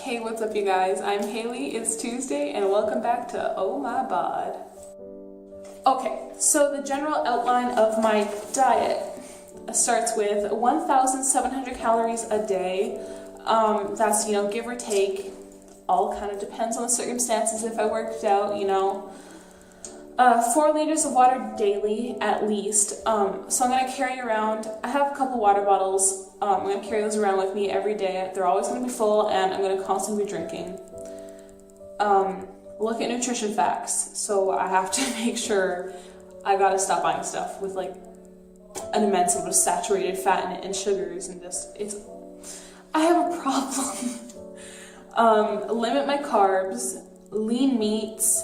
Hey, what's up you guys? I'm Hailey, it's Tuesday, and welcome back to Oh My Bod. Okay, so the general outline of my diet starts with 1,700 calories a day. That's, give or take. All kind of depends on the circumstances. If I worked out, 4 liters of water daily at least. So I'm going to carry around, I have a couple water bottles. I'm going to carry those around with me every day. They're always going to be full and I'm going to constantly be drinking. Look at nutrition facts. So I have to make sure I got to stop buying stuff with like an immense amount of saturated fat in it and sugars and I have a problem. Limit my carbs, lean meats.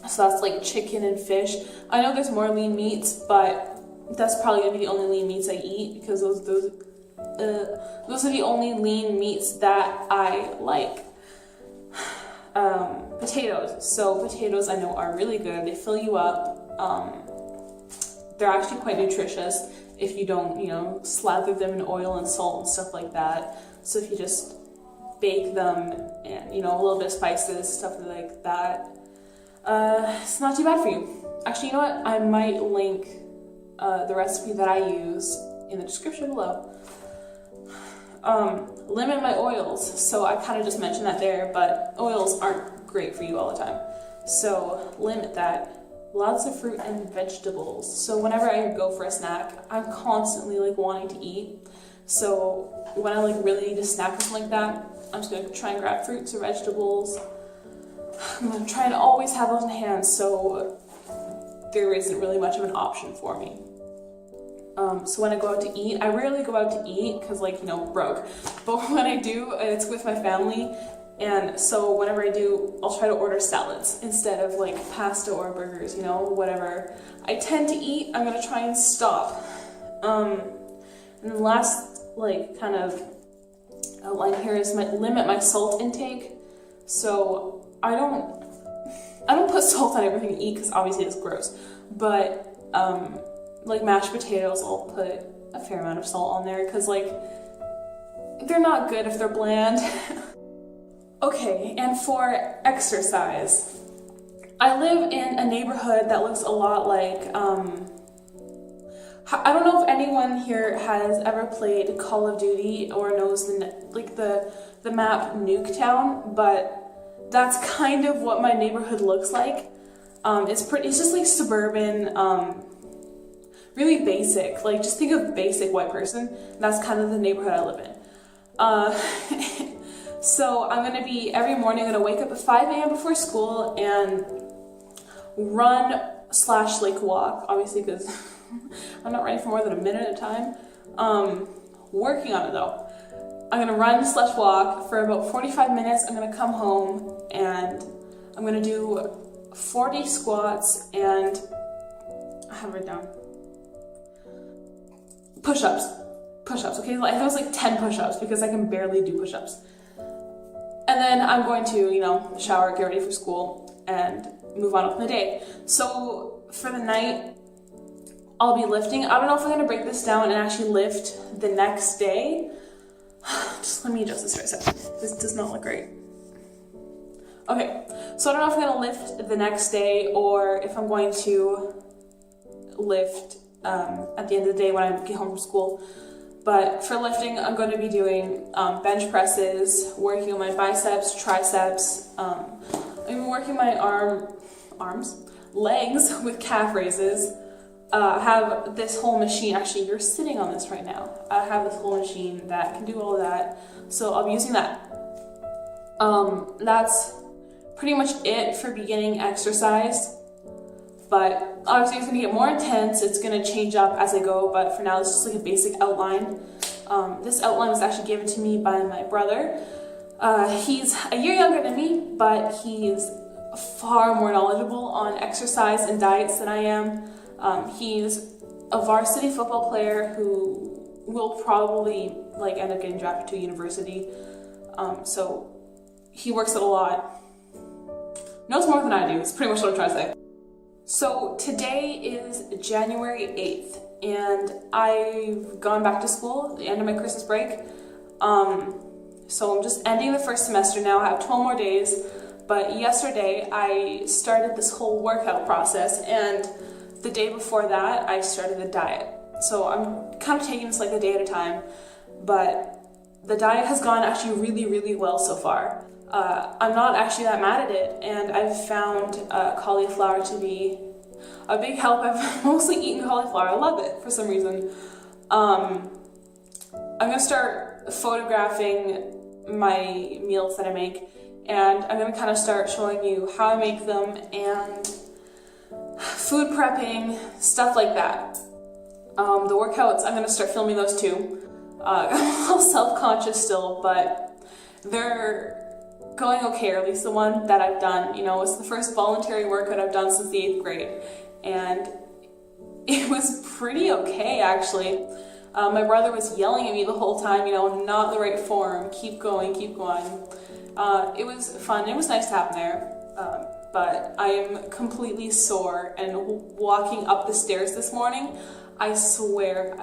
So that's like chicken and fish. I know there's more lean meats, but that's probably gonna be the only lean meats I eat because those are the only lean meats that I like. Potatoes. So potatoes I know are really good. They fill you up. They're actually quite nutritious if you don't, slather them in oil and salt and stuff like that. So if you just bake them and, a little bit of spices, stuff like that, it's not too bad for you. Actually, you know what? I might link the recipe that I use in the description below. Limit my oils. So I kind of just mentioned that there, but oils aren't great for you all the time. So limit that. Lots of fruit and vegetables. So whenever I go for a snack, I'm constantly wanting to eat. So when I really need a snack or something like that, I'm just gonna try and grab fruits or vegetables. I'm gonna try and always have those in hand, so there isn't really much of an option for me. So when I go out to eat, I rarely go out to eat because broke. But when I do, it's with my family. And so whenever I do, I'll try to order salads instead of pasta or burgers, whatever I tend to eat, I'm gonna try and stop. And the last kind of outline here is limit my salt intake. So I don't put salt on everything I eat because obviously it's gross. But mashed potatoes, I'll put a fair amount of salt on there because they're not good if they're bland. Okay, and for exercise, I live in a neighborhood that looks a lot like, I don't know if anyone here has ever played Call of Duty or knows the map Nuketown, but that's kind of what my neighborhood looks like. It's just suburban, really basic. Just think of basic white person. That's kind of the neighborhood I live in. So I'm gonna be, every morning I'm gonna wake up at 5 a.m. before school and run / walk, obviously because I'm not running for more than a minute at a time. Working on it though. I'm gonna run / walk for about 45 minutes. I'm gonna come home and I'm gonna do 40 squats and I have it down. Push-ups, okay? I think it was 10 push-ups because I can barely do push-ups. And then I'm going to, shower, get ready for school, and move on with my day. So for the night, I'll be lifting. I don't know if I'm going to break this down and actually lift the next day. Just let me adjust this for a second. This does not look great. Okay, so I don't know if I'm going to lift the next day or if I'm going to lift at the end of the day when I get home from school. But for lifting, I'm going to be doing bench presses, working on my biceps, triceps. I'm working my legs with calf raises. I have this whole machine. Actually, you're sitting on this right now. I have this whole machine that can do all of that. So I'll be using that. That's pretty much it for beginning exercise. But obviously it's going to get more intense. It's going to change up as I go, but for now it's just a basic outline. This outline was actually given to me by my brother. He's a year younger than me, but he's far more knowledgeable on exercise and diets than I am. He's a varsity football player who will probably end up getting drafted to university. So he works it a lot. Knows more than I do, is pretty much what I'm trying to say. So today is January 8th and I've gone back to school at the end of my Christmas break. So I'm just ending the first semester now. I have 12 more days, but yesterday I started this whole workout process, and the day before that I started a diet. So I'm kind of taking this like a day at a time, but the diet has gone actually really, really well so far. I'm not actually that mad at it, and I've found cauliflower to be a big help. I've mostly eaten cauliflower. I love it for some reason. I'm gonna start photographing my meals that I make, and I'm gonna kind of start showing you how I make them and food prepping, stuff like that. The workouts, I'm gonna start filming those too. I'm a little self-conscious still, but they're going okay, or at least the one that I've done. You know, it's the first voluntary workout I've done since the 8th grade, and it was pretty okay actually. My brother was yelling at me the whole time, you know, not the right form, keep going, keep going. It was fun, it was nice to have him there, but I am completely sore, and walking up the stairs this morning, I swear,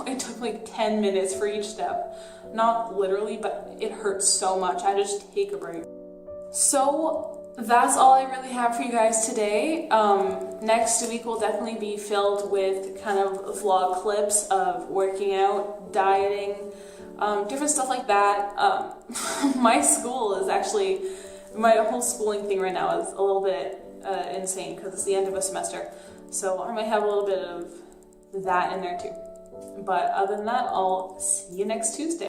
it took like 10 minutes for each step. Not literally, but it hurts so much. I just take a break. So that's all I really have for you guys today. Next week will definitely be filled with kind of vlog clips of working out, dieting, different stuff like that. My school is actually, my whole schooling thing right now is a little bit insane because it's the end of a semester. So I might have a little bit of that in there too. But other than that, I'll see you next Tuesday.